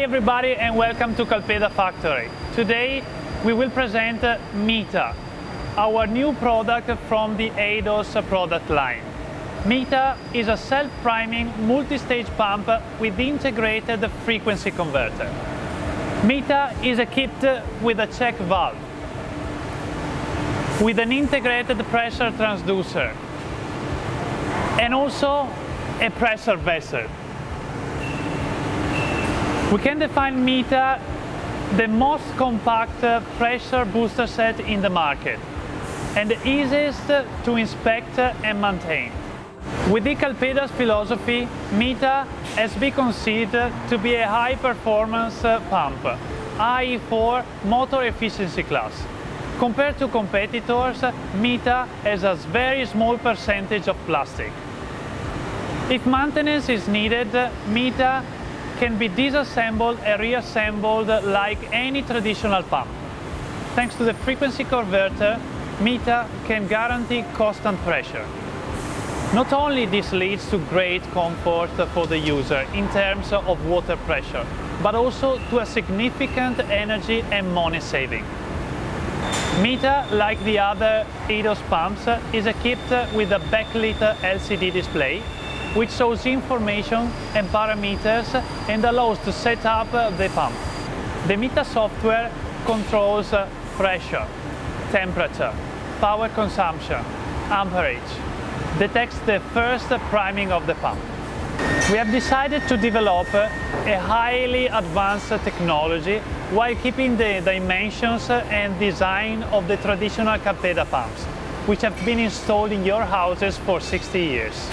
everybody and welcome to Calpeda Factory. Today we will present MÈTA, our new product from the e-idos product line. MèTA is a self-priming multi-stage pump with integrated frequency converter. MèTA is equipped with a check valve, with an integrated pressure transducer, and also a pressure vessel. We can define MèTA the most compact pressure booster set in the market and the easiest to inspect and maintain. With the Calpeda's philosophy, MèTA has been considered to be a high-performance pump, IE4 motor efficiency class. Compared to competitors, MèTA has a very small percentage of plastic. If maintenance is needed, MèTA can be disassembled and reassembled like any traditional pump. Thanks to the frequency converter, MèTA can guarantee constant pressure. Not only this leads to great comfort for the user in terms of water pressure, but also to a significant energy and money saving. MèTA, like the other e-idos pumps, is equipped with a backlit LCD display which shows information and parameters and allows to set up the pump. The MèTA software controls pressure, temperature, power consumption, amperage, detects the first priming of the pump. We have decided to develop a highly advanced technology while keeping the dimensions and design of the traditional Calpeda pumps, which have been installed in your houses for 60 years.